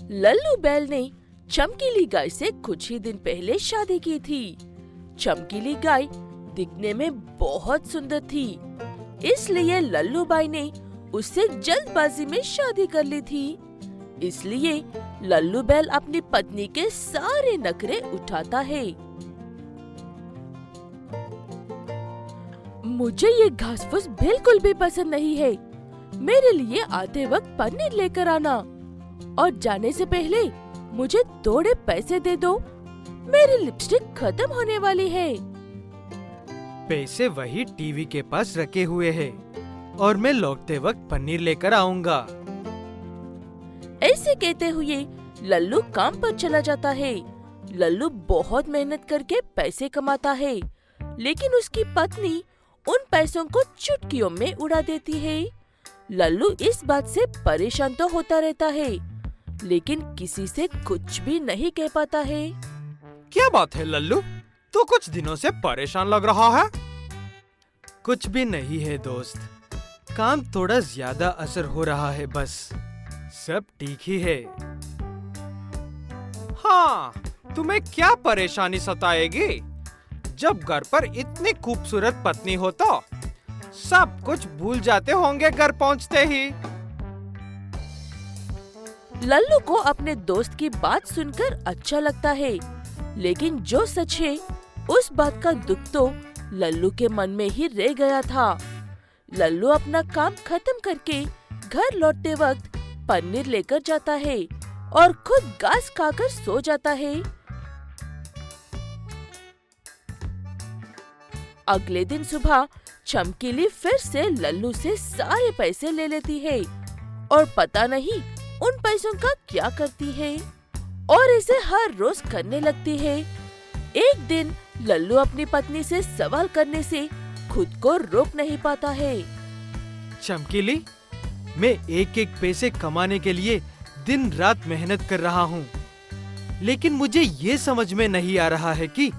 लल्लू बैल ने चमकीली गाय से कुछ ही दिन पहले शादी की थी। चमकीली गाय दिखने में बहुत सुंदर थी, इसलिए लल्लू बाई ने उससे जल्दबाजी में शादी कर ली थी। इसलिए लल्लू बैल अपनी पत्नी के सारे नखरे उठाता है। मुझे ये घास फूस बिल्कुल भी पसंद नहीं है। मेरे लिए आते वक्त पनीर लेकर आना और जाने से पहले मुझे थोड़े पैसे दे दो। मेरी लिपस्टिक खत्म होने वाली है। पैसे वही टीवी के पास रखे हुए हैं और मैं लौटते वक्त पनीर लेकर आऊंगा। ऐसे कहते हुए लल्लू काम पर चला जाता है। लल्लू बहुत मेहनत करके पैसे कमाता है, लेकिन उसकी पत्नी उन पैसों को चुटकियों में उड़ा देती है। लल्लू इस बात से परेशान तो होता रहता है, लेकिन किसी से कुछ भी नहीं कह पाता है। क्या बात है लल्लू, तू कुछ दिनों से परेशान लग रहा है। कुछ भी नहीं है दोस्त, काम थोड़ा ज्यादा असर हो रहा है, बस सब ठीक ही है। हाँ, तुम्हें क्या परेशानी सताएगी? जब घर पर इतनी खूबसूरत पत्नी हो तो सब कुछ भूल जाते होंगे घर पहुंचते ही। लल्लू को अपने दोस्त की बात सुनकर अच्छा लगता है, लेकिन जो सच है उस बात का दुख तो लल्लू के मन में ही रह गया था। लल्लू अपना काम खत्म करके घर लौटते वक्त पनीर लेकर जाता है और खुद घास खाकर सो जाता है। अगले दिन सुबह चमकीली फिर से लल्लू से सारे पैसे ले लेती है और पता नहीं उन पैसों का क्या करती है, और इसे हर रोज करने लगती है। एक दिन लल्लू अपनी पत्नी से सवाल करने से खुद को रोक नहीं पाता है। चमकीली, मैं एक एक पैसे कमाने के लिए दिन रात मेहनत कर रहा हूँ, लेकिन मुझे ये समझ में नहीं आ रहा है कि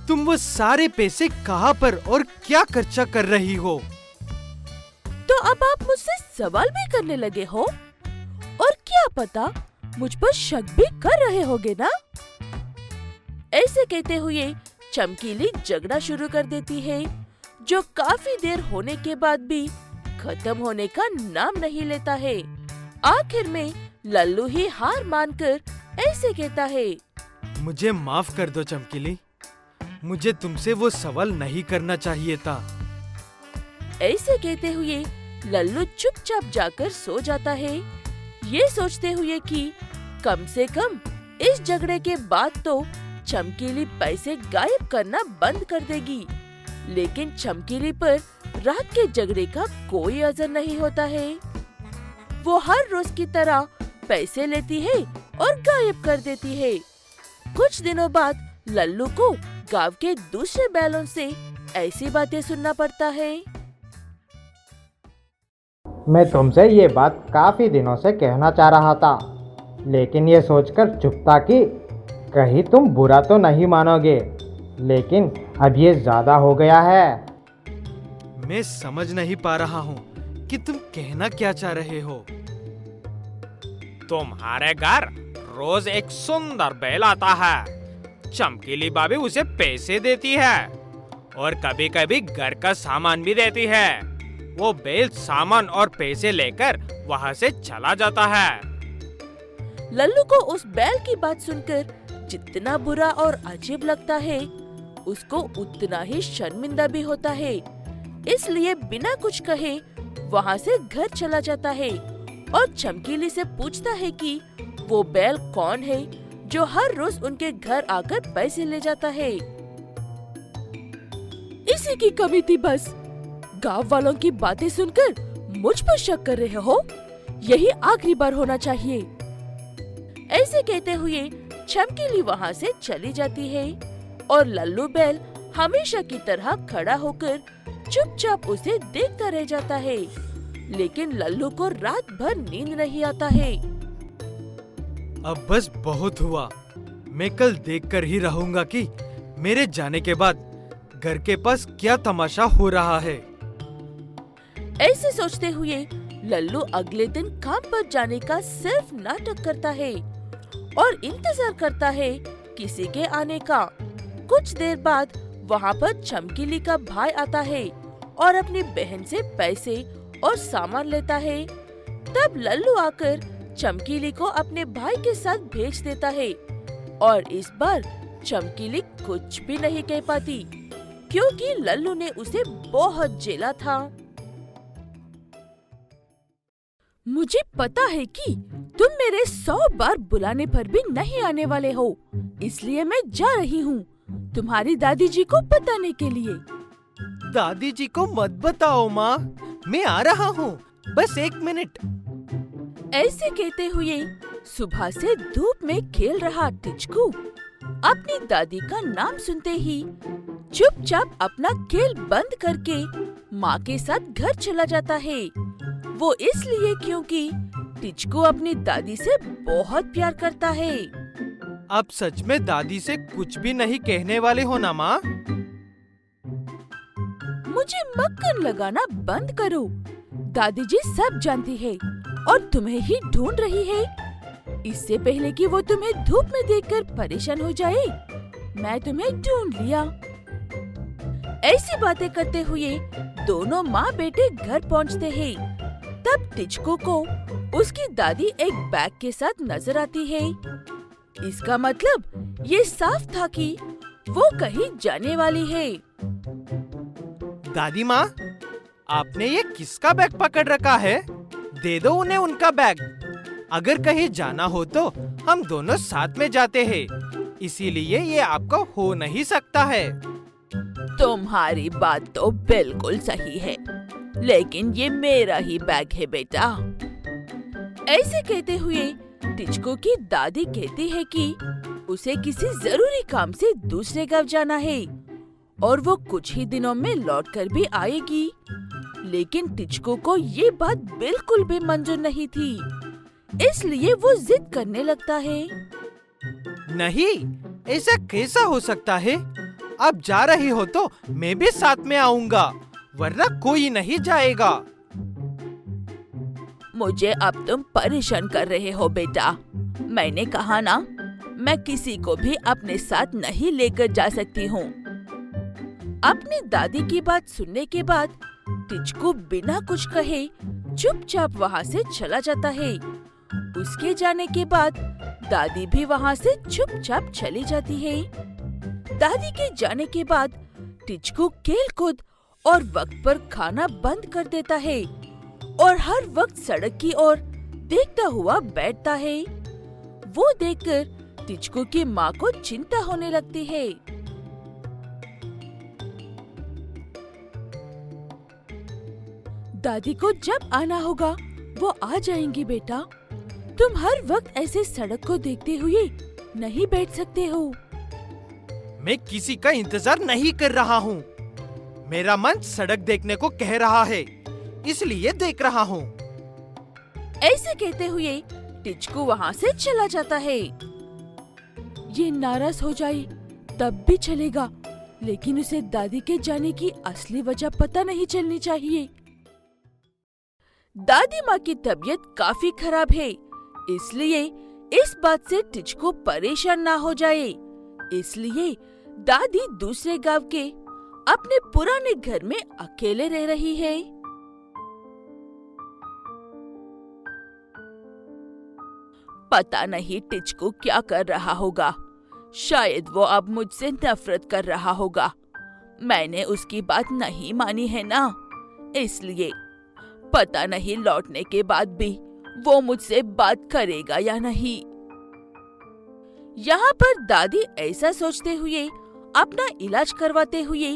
तुम वो सारे पैसे कहाँ पर और क्या खर्चा कर रही हो। तो अब आप मुझसे सवाल भी करने लगे हो, और क्या पता मुझ पर शक भी कर रहे होगे ना। ऐसे कहते हुए चमकीली झगड़ा शुरू कर देती है, जो काफी देर होने के बाद भी खत्म होने का नाम नहीं लेता है। आखिर में लल्लू ही हार मानकर ऐसे कहता है, मुझे माफ कर दो चमकीली, मुझे तुमसे वो सवाल नहीं करना चाहिए था। ऐसे कहते हुए लल्लू चुपचाप जाकर सो जाता है, ये सोचते हुए कि कम से कम इस झगड़े के बाद तो चमकीली पैसे गायब करना बंद कर देगी। लेकिन चमकीली पर रात के झगड़े का कोई असर नहीं होता है। वो हर रोज की तरह पैसे लेती है और गायब कर देती है। कुछ दिनों बाद लल्लू को गांव के दूसरे बैलों से ऐसी बातें सुनना पड़ता है। मैं तुमसे ये बात काफ़ी दिनों से कहना चाह रहा था, लेकिन ये सोचकर चुप था कि कहीं तुम बुरा तो नहीं मानोगे, लेकिन अब ये ज़्यादा हो गया है। मैं समझ नहीं पा रहा हूँ कि तुम कहना क्या चाह रहे हो। तुम्हारे घर रोज एक सुंदर बैल आता है, चमकीली भाभी उसे पैसे देती है और कभी कभी घर का सामान भी देती है। वो बैल सामान और पैसे लेकर वहाँ से चला जाता है। लल्लू को उस बैल की बात सुनकर जितना बुरा और अजीब लगता है, उसको उतना ही शर्मिंदा भी होता है। इसलिए बिना कुछ कहे वहाँ से घर चला जाता है और चमकीली से पूछता है कि वो बैल कौन है जो हर रोज उनके घर आकर पैसे ले जाता है। इसी की कमी थी बस। गांव वालों की बातें सुनकर मुझ पर शक कर रहे हो, यही आखिरी बार होना चाहिए। ऐसे कहते हुए चमकीली वहाँ से चली जाती है और लल्लू बैल हमेशा की तरह खड़ा होकर चुपचाप उसे देखता रह जाता है। लेकिन लल्लू को रात भर नींद नहीं आता है। अब बस बहुत हुआ, मैं कल देखकर ही रहूंगा कि मेरे जाने के बाद घर के पास क्या तमाशा हो रहा है। ऐसे सोचते हुए लल्लू अगले दिन काम पर जाने का सिर्फ नाटक करता है और इंतजार करता है किसी के आने का। कुछ देर बाद वहाँ पर चमकीली का भाई आता है और अपनी बहन से पैसे और सामान लेता है। तब लल्लू आकर चमकीली को अपने भाई के साथ भेज देता है और इस बार चमकीली कुछ भी नहीं कह पाती क्योंकि लल्लू ने उसे बहुत झेला था। मुझे पता है कि तुम मेरे 100 बार बुलाने पर भी नहीं आने वाले हो, इसलिए मैं जा रही हूँ तुम्हारी दादी जी को बताने के लिए। दादी जी को मत बताओ माँ, मैं आ रहा हूँ, बस 1 मिनट। ऐसे कहते हुए सुबह से धूप में खेल रहा टिचकू अपनी दादी का नाम सुनते ही चुपचाप अपना खेल बंद करके माँ के साथ घर चला जाता है। वो इसलिए क्योंकि टिचकू अपनी दादी से बहुत प्यार करता है। अब सच में दादी से कुछ भी नहीं कहने वाले हो ना माँ? मुझे मक्खन लगाना बंद करो। दादी जी सब जानती है और तुम्हें ही ढूंढ रही है। इससे पहले कि वो तुम्हें धूप में देखकर परेशान हो जाए, मैं तुम्हें ढूंढ लिया। ऐसी बातें करते हुए दोनों माँ बेटे घर पहुँचते हैं। तब टिचकू को उसकी दादी एक बैग के साथ नजर आती है। इसका मतलब ये साफ था कि वो कहीं जाने वाली है। दादी माँ, आपने ये किसका बैग पकड़ रखा है? दे दो उन्हें उनका बैग। अगर कहीं जाना हो तो हम दोनों साथ में जाते हैं, इसीलिए ये आपका हो नहीं सकता है। तुम्हारी बात तो बिल्कुल सही है, लेकिन ये मेरा ही बैग है बेटा। ऐसे कहते हुए टिचकू की दादी कहती है कि उसे किसी जरूरी काम से दूसरे गांव जाना है और वो कुछ ही दिनों में लौटकर भी आएगी। लेकिन टिचकू को ये बात बिल्कुल भी मंजूर नहीं थी, इसलिए वो जिद करने लगता है। नहीं, ऐसा कैसा हो सकता है? आप जा रही हो तो मैं भी साथ में आऊंगा, वरना कोई नहीं जाएगा। मुझे अब तुम परेशान कर रहे हो बेटा। मैंने कहा ना, मैं किसी को भी अपने साथ नहीं लेकर जा सकती हूँ। अपनी दादी की बात सुनने के बाद टिचकू बिना कुछ कहे चुपचाप वहाँ से चला जाता है। उसके जाने के बाद दादी भी वहाँ से चुपचाप चली जाती है। दादी के जाने के बाद टिचकू खेल कूद और वक्त पर खाना बंद कर देता है और हर वक्त सड़क की ओर देखता हुआ बैठता है। वो देखकर टिचकू की माँ को चिंता होने लगती है। दादी को जब आना होगा वो आ जाएंगी बेटा। तुम हर वक्त ऐसे सड़क को देखते हुए नहीं बैठ सकते हो। मैं किसी का इंतजार नहीं कर रहा हूँ। मेरा मन सड़क देखने को कह रहा है, इसलिए देख रहा हूँ। ऐसे कहते हुए टिचकू वहाँ से चला जाता है। ये नाराज हो जाए तब भी चलेगा, लेकिन उसे दादी के जाने की असली वजह पता नहीं चलनी चाहिए। दादी माँ की तबीयत काफी खराब है, इसलिए इस बात से टिचकू परेशान ना हो जाए, इसलिए दादी दूसरे गांव के अपने पुराने घर में अकेले रह रही है। पता नहीं टिचकू क्या कर रहा होगा। शायद वो अब मुझसे नफरत कर रहा होगा। मैंने उसकी बात नहीं मानी है ना, इसलिए पता नहीं लौटने के बाद भी वो मुझसे बात करेगा या नहीं। यहाँ पर दादी ऐसा सोचते हुए अपना इलाज करवाते हुए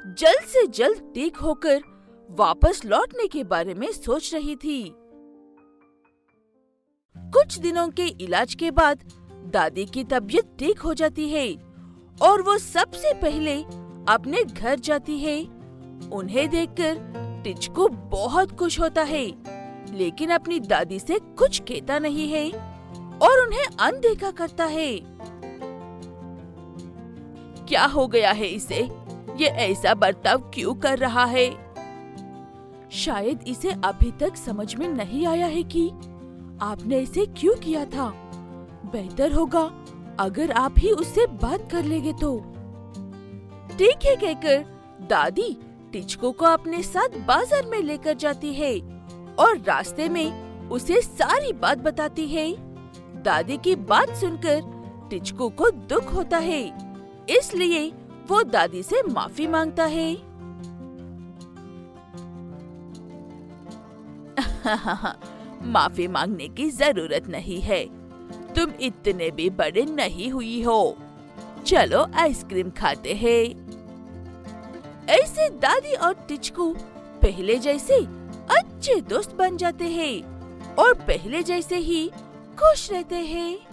जल्द से जल्द ठीक होकर वापस लौटने के बारे में सोच रही थी। कुछ दिनों के इलाज के बाद दादी की तबीयत ठीक हो जाती है और वो सबसे पहले अपने घर जाती है। उन्हें देखकर टिचकू बहुत खुश होता है, लेकिन अपनी दादी से कुछ कहता नहीं है और उन्हें अनदेखा करता है। क्या हो गया है इसे? ये ऐसा बर्ताव क्यों कर रहा है? शायद इसे अभी तक समझ में नहीं आया है कि आपने इसे क्यों किया था। बेहतर होगा अगर आप ही उससे बात कर लेंगे तो। ठीक है कहकर दादी टिचको को अपने साथ बाजार में लेकर जाती है और रास्ते में उसे सारी बात बताती है। दादी की बात सुनकर टिचको को दुख होता है, इसलिए वो दादी से माफी मांगता है। माफी मांगने की जरूरत नहीं है, तुम इतने भी बड़े नहीं हुई हो। चलो आइसक्रीम खाते हैं। ऐसे दादी और टिचकू पहले जैसे अच्छे दोस्त बन जाते हैं और पहले जैसे ही खुश रहते हैं।